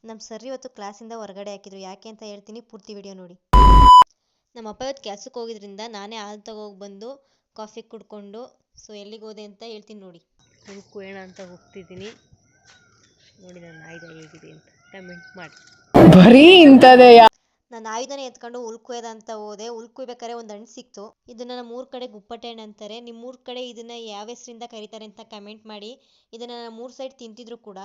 ನಮ್ಮ ಸರ್ ಇವತ್ತು ಕ್ಲಾಸಿಂದ ಹೊರಗಡೆ ಹಾಕಿದ್ರು, ಯಾಕೆ ಅಂತ ಹೇಳ್ತೀನಿ, ಪೂರ್ತಿ ವಿಡಿಯೋ ನೋಡಿ. ನಮ್ಮ ಅಪ್ಪ ಇವತ್ತು ಕೆಲಸಕ್ಕೆ ಹೋಗಿದ್ರಿಂದ ನಾನೇ ಹಾಲು ತಗೋಗಿ ಬಂದು ಕಾಫಿ ಕುಡ್ಕೊಂಡು ಎಲ್ಲಿಗೆ ಹೋದೆ ಅಂತ ಹೇಳ್ತೀನಿ ನೋಡಿ. ಉಳ್ಕೋಣ ಅಂತ ಹೋಗ್ತಿದ್ದೀನಿ ನೋಡಿ. ನನ್ನ ಆಯುಧ ಹೇಗಿದೆ ಅಂತ ಕಮೆಂಟ್ ಮಾಡಿ. ಬರೀ ಇಂಥದೇ. ನಾನು ಆಯುಧನ ಎತ್ಕೊಂಡು ಉಳ್ಕೊಯ್ದ ಅಂತ ಹೋದೆ. ಉಳ್ಕೊಯ್ಬೇಕಾದ್ರೆ ಒಂದು ಹಣ್ಣು ಸಿಕ್ತು. ಇದನ್ನ ನಮ್ಮ ಕಡೆ ಗುಪ್ಪಟೆ ಹಣ್ಣು ಅಂತಾರೆ. ನಿಮ್ಮೂರ ಕಡೆ ಇದನ್ನ ಯಾವ ಹೆಸರಿಂದ ಕರೀತಾರೆ ಅಂತ ಕಮೆಂಟ್ ಮಾಡಿ. ಇದನ್ನ ನಮ್ಮ ಸೈಡ್ ತಿಂತಿದ್ರು ಕೂಡ.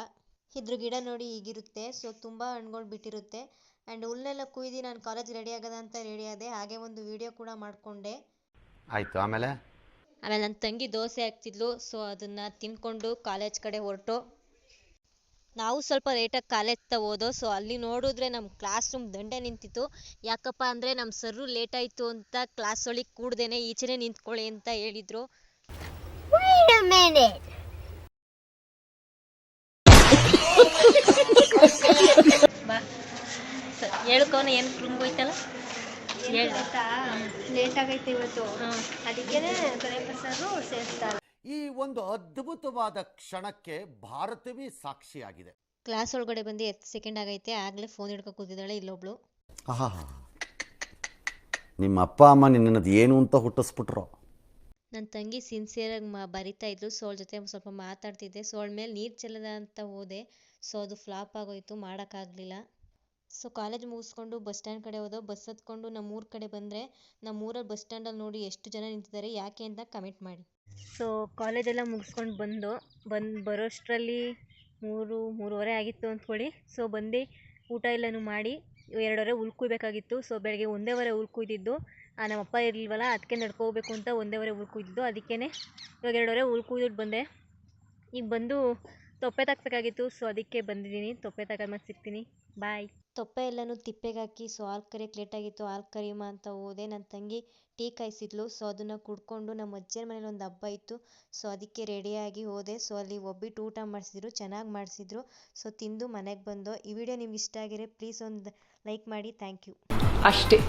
ಇದ್ರ ಗಿಡ ನೋಡಿ ಹೀಗಿರುತ್ತೆ. ತುಂಬ ಹಣ್ಣುಗಳು ಬಿಟ್ಟಿರುತ್ತೆ. ಆ್ಯಂಡ್ ಹುಲ್ಲೆಲ್ಲ ಕುಯ್ದು ನಾನು ಕಾಲೇಜ್ ರೆಡಿ ಆಗದ ಅಂತ ರೆಡಿ ಆದೆ. ಹಾಗೆ ಒಂದು ವಿಡಿಯೋ ಕೂಡ ಮಾಡಿಕೊಂಡೆ. ಆಯಿತು. ಆಮೇಲೆ ನನ್ನ ತಂಗಿ ದೋಸೆ ಹಾಕ್ತಿದ್ಲು. ಅದನ್ನು ತಿನ್ಕೊಂಡು ಕಾಲೇಜ್ ಕಡೆ ಹೊರಟು. ನಾವು ಸ್ವಲ್ಪ ಲೇಟಾಗಿ ಕಾಲೇಜ್ ಹೋದೋ. ಅಲ್ಲಿ ನೋಡಿದ್ರೆ ನಮ್ಮ ಕ್ಲಾಸ್ ರೂಮ್ ದಂಡೆ ನಿಂತಿತ್ತು. ಯಾಕಪ್ಪ ಅಂದರೆ ನಮ್ಮ ಸರ್ರು ಲೇಟ್ ಆಯಿತು ಅಂತ ಕ್ಲಾಸ್ ಒಳಗೆ ಕೂಡ್ದೇನೆ ಈಚೆನೆ ನಿಂತ್ಕೊಳ್ಳಿ ಅಂತ ಹೇಳಿದರು. ಬಾ ಹೇಳ್ಕೋನ ಏನು ರೂಮ್ಗೆ ಹೋಯ್ತಲ್ಲ ಲೇಟ್ ಆಗೈತೆ ಇವತ್ತು. ಅದಕ್ಕೇನೆ ಸರು ಸೇರ್ತಾರೆ. ಈ ಒಂದು ಅದ್ಭುತವಾದ ಕ್ಷಣಕ್ಕೆ ಭಾರತವೇ ಸಾಕ್ಷಿಯಾಗಿದೆ. ಕ್ಲಾಸ್ ಒಳಗಡೆ ಬಂದು 10 ಸೆಕೆಂಡ್ ಆಗೈತೆ. ಆಗಲೇ ಫೋನ್ ಹಿಡ್ಕೊ ಕೂತಿದ್ದಾಳೆ ಇಲ್ಲೊಬ್ಳು. ನಿಮ್ಮ ಅಪ್ಪ ಅಮ್ಮ ನಿನ್ನದು ಏನು ಅಂತ ಹುಟ್ಟಿಸ್ಬಿಟ್ರು. ನನ್ನ ತಂಗಿ ಸಿನ್ಸಿಯರಾಗಿ ಬರಿತಾ ಇದ್ಲು. ಅವಳ ಜೊತೆ ಸ್ವಲ್ಪ ಮಾತಾಡ್ತಿದ್ದೆ. ಅವಳ ಮೇಲೆ ನೀರು ಚೆಲ್ಲದ ಅಂತ ಹೋದೆ. ಅದು ಫ್ಲಾಪ್ ಆಗೋಯ್ತು, ಮಾಡೋಕ್ಕಾಗಲಿಲ್ಲ. ಕಾಲೇಜ್ ಮುಗಿಸ್ಕೊಂಡು ಬಸ್ ಸ್ಟ್ಯಾಂಡ್ ಕಡೆ ಹೋದೋ. ಬಸ್ ಹತ್ಕೊಂಡು ನಮ್ಮೂರ ಕಡೆ ಬಂದರೆ ನಮ್ಮೂರಲ್ಲಿ ಬಸ್ ಸ್ಟ್ಯಾಂಡಲ್ಲಿ ನೋಡಿ ಎಷ್ಟು ಜನ ನಿಂತಿದ್ದಾರೆ, ಯಾಕೆ ಅಂತ ಕಮೆಂಟ್ ಮಾಡಿ. ಕಾಲೇಜೆಲ್ಲ ಮುಗಿಸ್ಕೊಂಡು ಬರೋಷ್ಟರಲ್ಲಿ 3:30 ಆಗಿತ್ತು ಅಂದ್ಕೊಳ್ಳಿ. ಬಂದು ಊಟ ಎಲ್ಲನೂ ಮಾಡಿ 2:30 ಉಳ್ಕೊಬೇಕಾಗಿತ್ತು. ಬೆಳಗ್ಗೆ 1:15 ಉಳ್ಕೊಯ್ದಿದ್ದು. ನಮ್ಮ ಅಪ್ಪ ಇರಲಿಲ್ವಲ್ಲ, ಅದಕ್ಕೆ ನಡ್ಕೋಬೇಕು ಅಂತ 1:15 ಉಳ್ಕೊಯ್ದಿದ್ದು. ಅದಕ್ಕೇ ಇವಾಗ 2:30 ಉಳ್ಕೊಯ್ದಿಟ್ಟು ಬಂದೆ. ಈಗ ಬಂದು ತೊಪ್ಪೆ ತಾಕಬೇಕಾಗಿತ್ತು. ಅದಕ್ಕೆ ಬಂದಿದ್ದೀನಿ. ತೊಪ್ಪೆ ತಗೊಂಡು ಸಿಗ್ತೀನಿ. ಬಾಯ್. ತೊಪ್ಪೆ ಎಲ್ಲನೂ ತಿಪ್ಪೆಗೆ ಹಾಕಿ ಹಾಲು ಕರಿಯೋಕ್ಕೆ ಲೇಟಾಗಿತ್ತು. ಹಾಲು ಕರಿಯಮ್ಮ ಅಂತ ಹೋದೆ. ನನ್ನ ತಂಗಿ ಟೀ ಕಾಯಿಸಿದ್ಲು. ಅದನ್ನು ಕುಡ್ಕೊಂಡು ನಮ್ಮ ಅಜ್ಜಿಯರ ಮನೇಲಿ ಒಂದು ಹಬ್ಬ ಇತ್ತು. ಅದಕ್ಕೆ ರೆಡಿಯಾಗಿ ಹೋದೆ. ಅಲ್ಲಿ ಒಬ್ಬಿಟ್ಟು ಊಟ ಮಾಡಿಸಿದ್ರು, ಚೆನ್ನಾಗಿ ಮಾಡಿಸಿದ್ರು. ತಿಂದು ಮನೆಗೆ ಬಂದು. ಈ ವಿಡಿಯೋ ನಿಮ್ಗೆ ಇಷ್ಟ ಆಗಿದ್ರೆ ಪ್ಲೀಸ್ ಒಂದು ಲೈಕ್ ಮಾಡಿ. Thank you. ಅಷ್ಟೇ.